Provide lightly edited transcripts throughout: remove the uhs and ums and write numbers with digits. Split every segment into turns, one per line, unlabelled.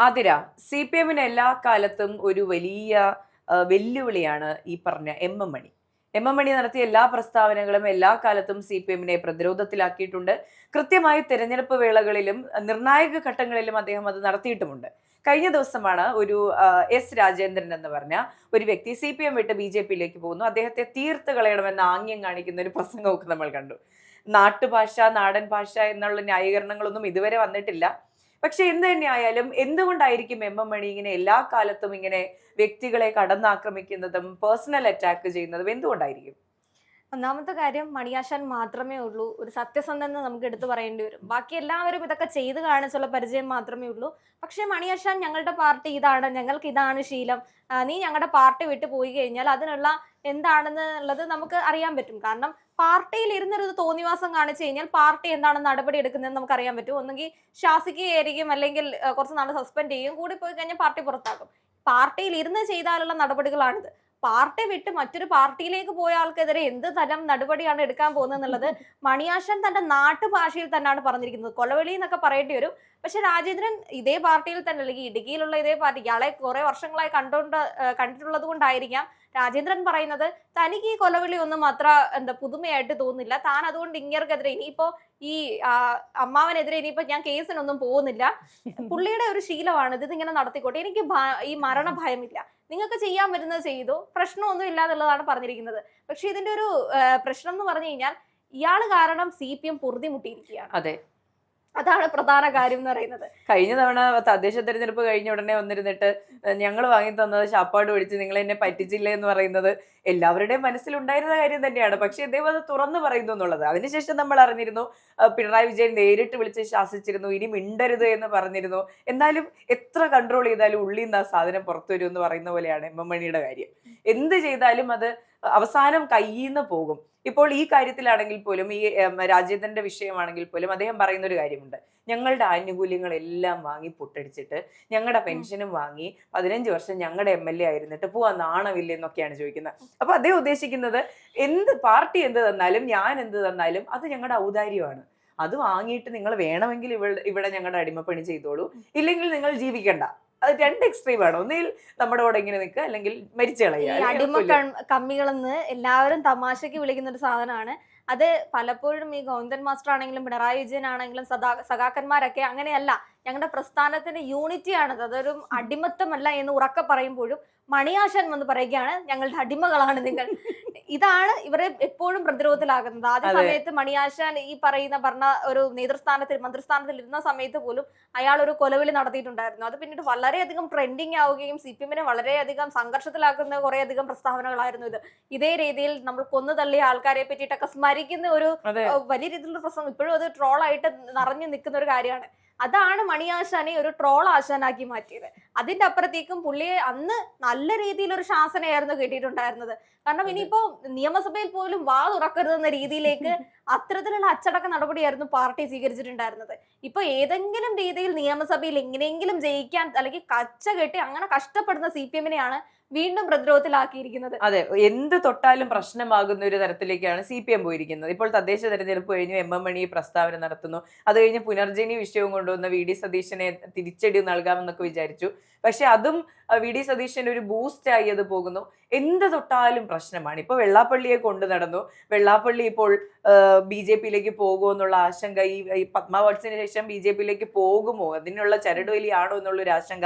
ആതിര, CPM-ന് എല്ലാ കാലത്തും ഒരു വലിയ വെല്ലുവിളിയാണ് ഈ പറഞ്ഞ എം മണി. മണി നടത്തിയ എല്ലാ പ്രസ്താവനകളും എല്ലാ കാലത്തും CPM-നെ പ്രതിരോധത്തിലാക്കിയിട്ടുണ്ട്. കൃത്യമായി തെരഞ്ഞെടുപ്പ് വേളകളിലും നിർണായക ഘട്ടങ്ങളിലും അദ്ദേഹം അത് നടത്തിയിട്ടുമുണ്ട്. കഴിഞ്ഞ ദിവസമാണ് ഒരു രാജേന്ദ്രൻ എന്ന് പറഞ്ഞ ഒരു വ്യക്തി CPM വിട്ട് BJP-യിലേക്ക് പോകുന്നു. അദ്ദേഹത്തെ തീർത്ത് കളയണമെന്ന് ആംഗ്യം കാണിക്കുന്ന ഒരു പ്രസംഗമൊക്കെ നമ്മൾ കണ്ടു. നാട്ടുഭാഷ, നാടൻ ഭാഷ എന്നുള്ള ന്യായീകരണങ്ങളൊന്നും ഇതുവരെ വന്നിട്ടില്ല. പക്ഷെ എന്ത് തന്നെയായാലും എന്തുകൊണ്ടായിരിക്കും മണി ഇങ്ങനെ എല്ലാ കാലത്തും ഇങ്ങനെ വ്യക്തികളെ കടന്നാക്രമിക്കുന്നതും പേഴ്സണൽ അറ്റാക്ക് ചെയ്യുന്നതും എന്തുകൊണ്ടായിരിക്കും?
ഒന്നാമത്തെ കാര്യം, മണിയാശാൻ മാത്രമേ ഉള്ളൂ ഒരു സത്യസന്ധനെന്ന് നമുക്ക് എടുത്തു പറയേണ്ടി വരും. ബാക്കി എല്ലാവരും ഇതൊക്കെ ചെയ്ത് കാണിച്ചുള്ള പരിചയം മാത്രമേ ഉള്ളൂ. പക്ഷെ മണിയാശാൻ ഞങ്ങളുടെ പാർട്ടി ഇതാണ്, ഞങ്ങൾക്ക് ഇതാണ് ശീലം, നീ ഞങ്ങളുടെ പാർട്ടി വിട്ടു പോയി കഴിഞ്ഞാൽ അതിനുള്ള എന്താണെന്നുള്ളത് നമുക്ക് അറിയാൻ പറ്റും. കാരണം പാർട്ടിയിൽ ഇരുന്നൊരു തോന്നിവാസം കാണിച്ചു കഴിഞ്ഞാൽ പാർട്ടി എന്താണ് നടപടി എടുക്കുന്നതെന്ന് നമുക്ക് അറിയാൻ പറ്റും. ഒന്നുകിൽ ശാസിക്കുകയായിരിക്കും, അല്ലെങ്കിൽ കുറച്ച് നാൾ സസ്പെൻഡ് ചെയ്യും, കൂടി പോയി കഴിഞ്ഞാൽ പാർട്ടി പുറത്താക്കും. പാർട്ടിയിൽ ഇരുന്ന് ചെയ്താലുള്ള നടപടികളാണിത്. പാർട്ടി വിട്ട് മറ്റൊരു പാർട്ടിയിലേക്ക് പോയ ആൾക്കെതിരെ എന്ത് തരം നടപടിയാണ് എടുക്കാൻ പോകുന്നത് എന്നുള്ളത് മണിയാശൻ തന്റെ നാട്ടുഭാഷയിൽ തന്നെയാണ് പറഞ്ഞിരിക്കുന്നത്. കൊലവിളി എന്നൊക്കെ പറയേണ്ടി വരും. പക്ഷെ രാജേന്ദ്രൻ ഇതേ പാർട്ടിയിൽ തന്നെ, അല്ലെങ്കിൽ ഇടുക്കിയിലുള്ള ഇതേ പാർട്ടി, ഇയാളെ കുറെ വർഷങ്ങളായി കണ്ടിട്ടുള്ളത് കൊണ്ടായിരിക്കാം രാജേന്ദ്രൻ പറയുന്നത് തനിക്ക് ഈ കൊലവിളി ഒന്നും അത്ര പുതുമയായിട്ട് തോന്നുന്നില്ല. താൻ അതുകൊണ്ട് ഇങ്ങർക്കെതിരെ ഇനിയിപ്പോ ഈ അമ്മാവനെതിരെ ഇനിയിപ്പോ ഞാൻ കേസിനൊന്നും പോകുന്നില്ല. പുള്ളിയുടെ ഒരു ശീലമാണ് ഇത് ഇങ്ങനെ നടത്തിക്കോട്ടെ, എനിക്ക് ഈ മരണ ഭയമില്ല, നിങ്ങൾക്ക് ചെയ്യാൻ പറ്റുന്നത് ചെയ്തു, പ്രശ്നമൊന്നും ഇല്ല എന്നുള്ളതാണ് പറഞ്ഞിരിക്കുന്നത്. പക്ഷെ ഇതിന്റെ ഒരു പ്രശ്നം എന്ന് പറഞ്ഞു കഴിഞ്ഞാൽ ഇയാള് കാരണം CPM പൊറുതി മുട്ടിയിരിക്കുകയാണ്.
അതെ,
അതാണ് പ്രധാന കാര്യം എന്ന് പറയുന്നത്.
കഴിഞ്ഞ തവണ തദ്ദേശ തെരഞ്ഞെടുപ്പ് കഴിഞ്ഞ ഉടനെ വന്നിരുന്നിട്ട് ഞങ്ങൾ വാങ്ങി തന്നത് ശാപ്പാട് പിടിച്ച് നിങ്ങൾ എന്നെ പറ്റിച്ചില്ല എന്ന് പറയുന്നത് എല്ലാവരുടെയും മനസ്സിലുണ്ടായിരുന്ന കാര്യം തന്നെയാണ്. പക്ഷെ ഇദ്ദേഹം അത് തുറന്നു പറയുന്നു എന്നുള്ളത് അതിനുശേഷം നമ്മൾ അറിഞ്ഞിരുന്നു. പിണറായി വിജയൻ നേരിട്ട് വിളിച്ച് ശാസിച്ചിരുന്നു, ഇനി മിണ്ടരുത് എന്ന് പറഞ്ഞിരുന്നു. എന്നാലും എത്ര കൺട്രോൾ ചെയ്താലും ഉള്ളിൽ നിന്ന് ആ സാധനം പുറത്തു വരും എന്ന് പറയുന്ന പോലെയാണ് മണിയുടെ കാര്യം. എന്ത് ചെയ്താലും അത് അവസാനം കയ്യിൽ നിന്ന് പോകും. ഇപ്പോൾ ഈ കാര്യത്തിലാണെങ്കിൽ പോലും, ഈ രാജേന്ദ്രന്റെ വിഷയമാണെങ്കിൽ പോലും അദ്ദേഹം പറയുന്ന ഒരു കാര്യമുണ്ട്. ഞങ്ങളുടെ ആനുകൂല്യങ്ങളെല്ലാം വാങ്ങി പൊട്ടടിച്ചിട്ട് ഞങ്ങളുടെ പെൻഷനും വാങ്ങി 15 വർഷം ഞങ്ങളുടെ MLA ആയിരുന്നിട്ട് പോവാൻ നാണമില്ല എന്നൊക്കെയാണ് ചോദിക്കുന്നത്. അപ്പൊ അദ്ദേഹം ഉദ്ദേശിക്കുന്നത് പാർട്ടി എന്ത് തന്നാലും ഞാൻ എന്ത് തന്നാലും അത് ഞങ്ങളുടെ ഔദാര്യമാണ്. അത് വാങ്ങിയിട്ട് നിങ്ങൾ വേണമെങ്കിൽ ഇവിടെ ഞങ്ങളുടെ അടിമപ്പണി ചെയ്തോളൂ, ഇല്ലെങ്കിൽ നിങ്ങൾ ജീവിക്കണ്ട. അത് രണ്ട് എക്സ്ട്രീമാണ്. ഒന്നിൽ നമ്മുടെ കൂടെ ഇങ്ങനെ നിൽക്കുക, അല്ലെങ്കിൽ മരിച്ചു കളയുക.
അടിമ കമ്മികളെന്ന് എല്ലാവരും തമാശക്ക് വിളിക്കുന്ന ഒരു സാധനമാണ് അത്. പലപ്പോഴും ഈ ഗോവിന്ദൻ മാസ്റ്റർ ആണെങ്കിലും പിണറായി വിജയൻ ആണെങ്കിലും സഖാക്കന്മാരൊക്കെ അങ്ങനെയല്ല, ഞങ്ങളുടെ പ്രസ്ഥാനത്തിന്റെ യൂണിറ്റി ആണത്, അതൊരു അടിമത്തമല്ല എന്ന് ഉറക്കെ പറയുമ്പോഴും മണിയാശൻ വന്ന് പറയുകയാണ് ഞങ്ങളുടെ അടിമകളാണ് നിങ്ങൾ. ഇതാണ് ഇവരെ എപ്പോഴും പ്രതിരോധത്തിലാകുന്നത്. ആദ്യ സമയത്ത് മണിയാശാൻ ഈ പറഞ്ഞ ഒരു മന്ത്രിസ്ഥാനത്തിൽ ഇരുന്ന സമയത്ത് പോലും അയാൾ ഒരു കൊലവിളി നടത്തിയിട്ടുണ്ടായിരുന്നു. അത് പിന്നീട് വളരെയധികം ട്രെൻഡിങ് ആവുകയും CPM-നെ വളരെയധികം സംഘർഷത്തിലാക്കുന്ന കുറേയധികം പ്രസ്താവനകളായിരുന്നു ഇത്. ഇതേ രീതിയിൽ നമ്മൾ കൊന്നു തള്ളിയ ആൾക്കാരെ പറ്റിയിട്ടൊക്കെ സ്മരിക്കുന്ന ഒരു വലിയ രീതിയിലുള്ള പ്രസംഗം ഇപ്പോഴും അത് ട്രോളായിട്ട് നിറഞ്ഞു നിൽക്കുന്ന ഒരു കാര്യമാണ്. അതാണ് മണിയാശാനെ ഒരു ട്രോൾ ആശാനാക്കി മാറ്റിയത്. അതിന്റെ അപ്പുറത്തേക്കും പുള്ളിയെ അന്ന് നല്ല രീതിയിൽ ഒരു ശാസനയായിരുന്നു കിട്ടിയിട്ടുണ്ടായിരുന്നത്. കാരണം ഇനിയിപ്പോ നിയമസഭയിൽ പോലും വാ തുറക്കരുതെന്ന രീതിയിലേക്ക് അത്തരത്തിലുള്ള അച്ചടക്ക നടപടിയായിരുന്നു പാർട്ടി സ്വീകരിച്ചിട്ടുണ്ടായിരുന്നത്. ഇപ്പൊ ഏതെങ്കിലും രീതിയിൽ നിയമസഭയിൽ എങ്ങനെയെങ്കിലും ജയിക്കാൻ, അല്ലെങ്കിൽ കച്ച കെട്ടി അങ്ങനെ കഷ്ടപ്പെടുന്ന CPM-നെയാണ് വീണ്ടും പ്രതിരോധത്തിലാക്കിയിരിക്കുന്നത്.
അതെ, എന്ത് തൊട്ടാലും പ്രശ്നമാകുന്ന ഒരു തരത്തിലേക്കാണ് CPM പോയിരിക്കുന്നത്. ഇപ്പോൾ തദ്ദേശ തെരഞ്ഞെടുപ്പ് കഴിഞ്ഞു, മണി പ്രസ്താവന നടത്തുന്നു. അത് കഴിഞ്ഞ് പുനർജനി വിഷയവും കൊണ്ടുവന്ന VD സതീശനെ തിരിച്ചടി നൽകാമെന്നൊക്കെ വിചാരിച്ചു. പക്ഷെ അതും VD സതീശൻ ഒരു ബൂസ്റ്റ് ആയി അത് പോകുന്നു. എന്ത് തൊട്ടാലും പ്രശ്നമാണ്. ഇപ്പൊ വെള്ളാപ്പള്ളിയെ കൊണ്ടു നടന്നു. വെള്ളാപ്പള്ളി ഇപ്പോൾ BJP-യിലേക്ക് പോകുമോ എന്നുള്ള ആശങ്ക, ഈ പത്മാവത്സിന് ശേഷം BJP-യിലേക്ക് പോകുമോ, അതിനുള്ള ചരടുവലിയാണോ എന്നുള്ളൊരു ആശങ്ക.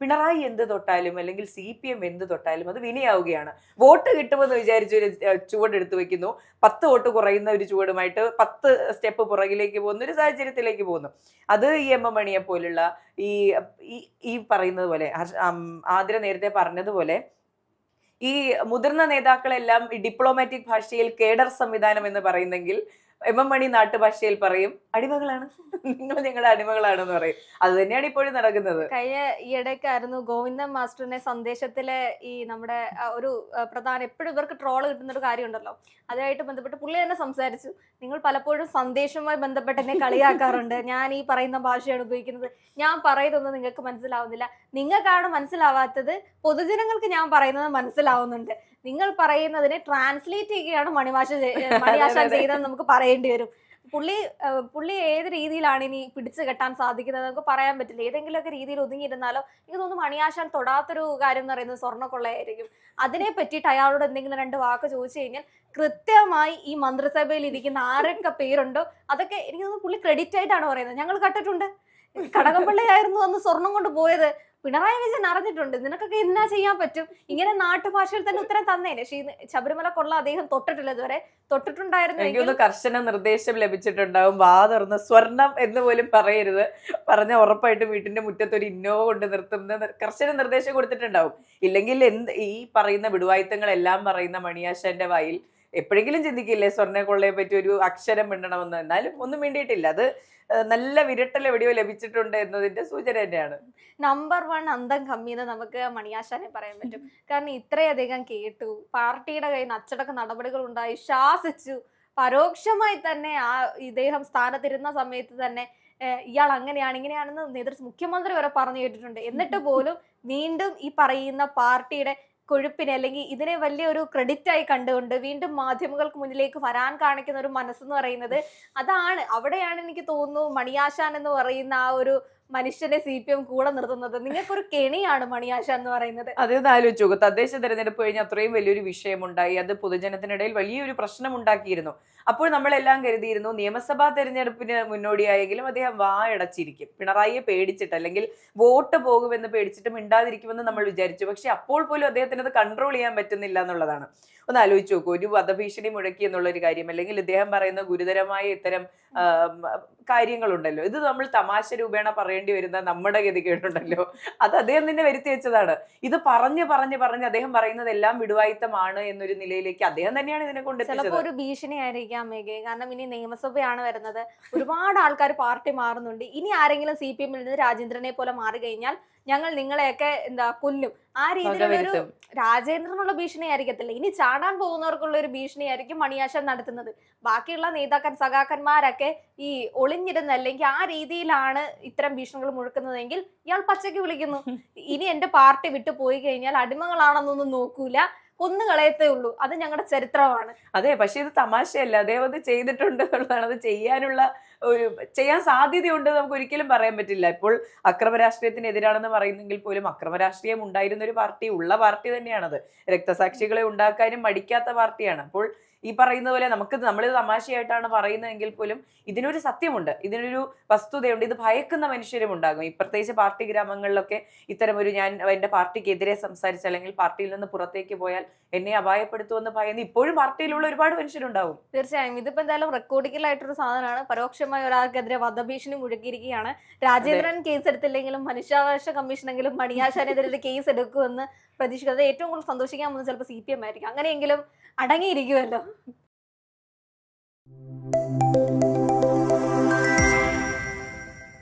പിണറായി എന്ത് തൊട്ടാലും, അല്ലെങ്കിൽ CPM എന്ത് തൊട്ടാലും അത് വിനയാവുകയാണ്. വോട്ട് കിട്ടുമെന്ന് വിചാരിച്ചൊരു ചുവട് എടുത്തു വെക്കുന്നു, 10 വോട്ട് കുറയുന്ന ഒരു ചുവടുമായിട്ട് 10 സ്റ്റെപ്പ് പുറകിലേക്ക് പോകുന്ന ഒരു സാഹചര്യത്തിലേക്ക് പോകുന്നു. അത് ഈ മണിയെ പോലുള്ള ഈ പറയുന്നത് പോലെ, ആതിര നേരത്തെ പറഞ്ഞതുപോലെ, ഈ മുതിർന്ന നേതാക്കളെല്ലാം ഈ ഡിപ്ലോമാറ്റിക് ഭാഷയിൽ കേഡർ സംവിധാനം എന്ന് പറയുന്നെങ്കിൽ മണി നാട്ടുഭാഷയിൽ പറയും അടിമകളാണ്, നിങ്ങൾ ഞങ്ങളുടെ അടിമകളാണെന്ന് പറയും. അത് തന്നെയാണ് ഇപ്പോഴും നടക്കുന്നത്.
കഴിഞ്ഞ ഈയിടയ്ക്കായിരുന്നു ഗോവിന്ദൻ മാസ്റ്ററിന്റെ സന്ദേശത്തിലെ ഈ നമ്മുടെ ഒരു എപ്പോഴും ഇവർക്ക് ട്രോള് കിട്ടുന്ന ഒരു കാര്യം ഉണ്ടല്ലോ, അതുമായിട്ട് ബന്ധപ്പെട്ട് പുള്ളി തന്നെ സംസാരിച്ചു. നിങ്ങൾ പലപ്പോഴും സന്ദേശവുമായി ബന്ധപ്പെട്ട് എന്നെ കളിയാക്കാറുണ്ട്, ഞാൻ ഈ പറയുന്ന ഭാഷയാണ് ഉപയോഗിക്കുന്നത്, ഞാൻ പറയുന്നതൊന്നും നിങ്ങൾക്ക് മനസ്സിലാവുന്നില്ല, നിങ്ങൾക്കാണ് മനസ്സിലാവാത്തത്, പൊതുജനങ്ങൾക്ക് ഞാൻ പറയുന്നത് മനസ്സിലാവുന്നുണ്ട്, നിങ്ങൾ പറയുന്നതിനെ ട്രാൻസ്ലേറ്റ് ചെയ്യുകയാണ് മണിയാശാൻ ചെയ്തതെന്ന് നമുക്ക് പറയേണ്ടി വരും. പുള്ളി ഏത് രീതിയിലാണ് ഇനി പിടിച്ചു കെട്ടാൻ സാധിക്കുന്നത് നമുക്ക് പറയാൻ പറ്റില്ല. ഏതെങ്കിലുമൊക്കെ രീതിയിൽ ഒതുങ്ങിയിരുന്നാലോ എനിക്ക് തോന്നുന്നു മണിയാശാൻ തൊടാത്തൊരു കാര്യം എന്ന് പറയുന്നത് സ്വർണ്ണക്കൊള്ളയായിരിക്കും. അതിനെ പറ്റിയിട്ട് അയാളോട് എന്തെങ്കിലും 2 വാക്ക് ചോദിച്ചു കഴിഞ്ഞാൽ കൃത്യമായി ഈ മന്ത്രിസഭയിൽ ഇരിക്കുന്ന ആരൊക്കെ പേരുണ്ടോ അതൊക്കെ എനിക്ക് തോന്നുന്നു പുള്ളി ക്രെഡിറ്റ് ആയിട്ടാണ് പറയുന്നത്. ഞങ്ങൾ കണ്ടിട്ടുണ്ട്, കടകംപള്ളിയായിരുന്നു അന്ന് സ്വർണം കൊണ്ട് പോയത്, പിണറായി വിജയൻ അറിഞ്ഞിട്ടുണ്ട്, നിനക്കൊക്കെ എന്നാ ചെയ്യാൻ പറ്റും, ഇങ്ങനെ നാട്ടുഭാഷയിൽ തന്നെ ഉത്തരം തന്നേനെ. ശബരിമല കൊള്ള അദ്ദേഹം തൊട്ടിട്ടില്ല ഇതുവരെ. തൊട്ടിട്ടുണ്ടായിരുന്നു
കർശന നിർദ്ദേശം ലഭിച്ചിട്ടുണ്ടാവും, വാ തുറന്ന് സ്വർണം എന്ന് പോലും പറയരുത്, പറഞ്ഞ ഉറപ്പായിട്ട് വീട്ടിന്റെ മുറ്റത്ത് ഒരു ഇന്നോവ കൊണ്ട് നിർത്തുന്ന കർശന നിർദ്ദേശം കൊടുത്തിട്ടുണ്ടാവും. ഇല്ലെങ്കിൽ ഈ പറയുന്ന വിടുവായുത്തങ്ങളെല്ലാം പറയുന്ന മണിയാശാന്റെ വായിൽ എപ്പോഴെങ്കിലും ചിന്തിക്കില്ലേ സ്വർണ്ണ കൊള്ളയെ പറ്റി ഒരു അക്ഷരം മിണ്ടണമെന്ന്? എന്നാലും ഒന്നും വേണ്ടിയിട്ടില്ല. അത് നല്ല വിരട്ടൽ എവിടെയോ ലഭിച്ചിട്ടുണ്ട് എന്നതിന്റെ സൂചന തന്നെയാണ്.
നമ്പർ 1 അന്തം കമ്മിന്ന് നമുക്ക് മണിയാശാനെ പറയാൻ പറ്റും. കാരണം ഇത്രയധികം കേട്ടു, പാർട്ടിയുടെ കയ്യിൽ നിന്ന് അച്ചടക്ക നടപടികൾ ഉണ്ടായി, ശാസിച്ചു, പരോക്ഷമായി തന്നെ ഇദ്ദേഹം സ്ഥാനത്തിരുന്ന സമയത്ത് തന്നെ ഇയാൾ അങ്ങനെയാണ് ഇങ്ങനെയാണെന്ന് മുഖ്യമന്ത്രി വരെ പറഞ്ഞു കേട്ടിട്ടുണ്ട്. എന്നിട്ട് പോലും വീണ്ടും ഈ പറയുന്ന പാർട്ടിയുടെ കൊഴുപ്പിനെ അല്ലെങ്കിൽ ഇതിനെ വലിയൊരു ക്രെഡിറ്റ് ആയി കണ്ടുകൊണ്ട് വീണ്ടും മാധ്യമങ്ങൾക്ക് മുന്നിലേക്ക് വരാൻ കാണിക്കുന്ന ഒരു മനസ്സെന്ന് പറയുന്നത് അവിടെയാണ് എനിക്ക് തോന്നുന്നു മണിയാശാൻ എന്ന് പറയുന്ന ആ ഒരു മനുഷ്യനെ CPM കൂടെ നിർത്തുന്നത്. നിങ്ങൾക്കൊരു കെണിയാണ് മണിയാശാൻ എന്ന് പറയുന്നത്.
അതൊന്ന് ആലോചിച്ചു നോക്കൂ. തദ്ദേശ തെരഞ്ഞെടുപ്പ് കഴിഞ്ഞ് അത്രയും വലിയൊരു വിഷയമുണ്ടായി, അത് പൊതുജനത്തിനിടയിൽ വലിയൊരു പ്രശ്നം ഉണ്ടാക്കിയിരുന്നു. അപ്പോൾ നമ്മളെല്ലാം കരുതിയിരുന്നു നിയമസഭാ തെരഞ്ഞെടുപ്പിന് മുന്നോടിയായെങ്കിലും അദ്ദേഹം വായടച്ചിരിക്കും, പിണറായിയെ പേടിച്ചിട്ട് അല്ലെങ്കിൽ വോട്ട് പോകുമെന്ന് പേടിച്ചിട്ട് മിണ്ടാതിരിക്കുമെന്ന് നമ്മൾ വിചാരിച്ചു. പക്ഷെ അപ്പോൾ പോലും അദ്ദേഹത്തിന് അത് കൺട്രോൾ ചെയ്യാൻ പറ്റുന്നില്ല എന്നുള്ളതാണ്. ഒന്ന് ആലോചിച്ച് നോക്കൂ, ഒരു വധഭീഷണി മുഴക്കി എന്നുള്ളൊരു കാര്യം, അല്ലെങ്കിൽ ഇദ്ദേഹം പറയുന്ന ഗുരുതരമായ ഇത്തരം കാര്യങ്ങളുണ്ടല്ലോ, ഇത് നമ്മൾ തമാശ രൂപേണ പറയേണ്ടി വരുന്ന നമ്മുടെ ഗതികേടുണ്ടല്ലോ, അത് അദ്ദേഹം തന്നെ വരുത്തി വെച്ചതാണ്. ഇത് പറഞ്ഞ് അദ്ദേഹം പറയുന്നത് എല്ലാം വിടുവായിത്തമാണ് എന്നൊരു നിലയിലേക്ക് അദ്ദേഹം തന്നെയാണ് ഇതിനെ കൊണ്ട്
ചിലപ്പോൾ ഒരു ഭീഷണി ആയിരിക്കാം മേഘേ. കാരണം ഇനി നിയമസഭയാണ് വരുന്നത്, ഒരുപാട് ആൾക്കാർ പാർട്ടി മാറുന്നുണ്ട്. ഇനി ആരെങ്കിലും CPM ൽ നിന്ന് രാജേന്ദ്രനെ പോലെ മാറി കഴിഞ്ഞാൽ ഞങ്ങൾ നിങ്ങളെയൊക്കെ കൊല്ലും, ആ രീതിയിലുള്ളൊരു രാജേന്ദ്രനുള്ള ഭീഷണി ആയിരിക്കത്തില്ല, ഇനി ചാടാൻ പോകുന്നവർക്കുള്ള ഒരു ഭീഷണി ആയിരിക്കും മണിയാശാൻ നടത്തുന്നത്. ബാക്കിയുള്ള സഖാക്കന്മാരൊക്കെ ഈ ഒളിഞ്ഞിരുന്ന അല്ലെങ്കിൽ ആ രീതിയിലാണ് ഇത്തരം ഭീഷണികൾ മുഴക്കുന്നതെങ്കിൽ ഇയാൾ പച്ചയ്ക്ക് വിളിക്കുന്നു, ഇനി എന്റെ പാർട്ടി വിട്ടു പോയി കഴിഞ്ഞാൽ അടിമകളാണെന്നൊന്നും നോക്കൂല, കൊന്നുകളയത്തേ ഉള്ളൂ, അത് ഞങ്ങളുടെ ചരിത്രമാണ്.
അതെ, പക്ഷെ ഇത് തമാശയല്ല, അദ്ദേഹം അത് ചെയ്തിട്ടുണ്ട് എന്നുള്ളതാണ്. അത് ചെയ്യാൻ സാധ്യതയുണ്ട് നമുക്ക് ഒരിക്കലും പറയാൻ പറ്റില്ല. ഇപ്പോൾ അക്രമ രാഷ്ട്രീയത്തിനെതിരാണെന്ന് പറയുന്നെങ്കിൽ പോലും അക്രമ രാഷ്ട്രീയം ഉണ്ടായിരുന്ന ഒരു ഉള്ള പാർട്ടി തന്നെയാണത്. രക്തസാക്ഷികളെ ഉണ്ടാക്കാനും മടിക്കാത്ത പാർട്ടിയാണ്. അപ്പോൾ ഈ പറയുന്ന പോലെ നമ്മൾ തമാശയായിട്ടാണ് പറയുന്നതെങ്കിൽ പോലും ഇതിനൊരു സത്യമുണ്ട്, ഇതിനൊരു വസ്തുതയുണ്ട്. ഇത് ഭയക്കുന്ന മനുഷ്യരും ഉണ്ടാകും. പ്രത്യേകിച്ച് പാർട്ടി ഗ്രാമങ്ങളിലൊക്കെ ഇത്തരം ഞാൻ എന്റെ പാർട്ടിക്കെതിരെ സംസാരിച്ച അല്ലെങ്കിൽ പാർട്ടിയിൽ നിന്ന് പുറത്തേക്ക് പോയാൽ എന്നെ അപായപ്പെടുത്തുമെന്ന് ഭയന്ന് ഇപ്പോഴും പാർട്ടിയിലുള്ള ഒരുപാട് മനുഷ്യരുണ്ടാവും.
തീർച്ചയായും ഇതിപ്പോ എന്തായാലും റെക്കോർഡിക്കലായിട്ടൊരു സാധനമാണ്. പരോക്ഷമായി ഒരാൾക്കെതിരെ വധഭീഷണി മുഴക്കിയിരിക്കുകയാണ്. രാജേന്ദ്രൻ കേസ് എടുത്തില്ലെങ്കിലും മനുഷ്യാവകാശ കമ്മീഷനെങ്കിലും മണിയാശാനെതിരെ കേസ് എടുക്കുമെന്ന് പ്രതീക്ഷിക്കുന്നത്. ഏറ്റവും കൂടുതൽ സന്തോഷിക്കാൻ പോകുന്നത് ചിലപ്പോൾ CPM ആയിരിക്കും. അങ്ങനെയെങ്കിലും അടങ്ങിയിരിക്കുമല്ലോ.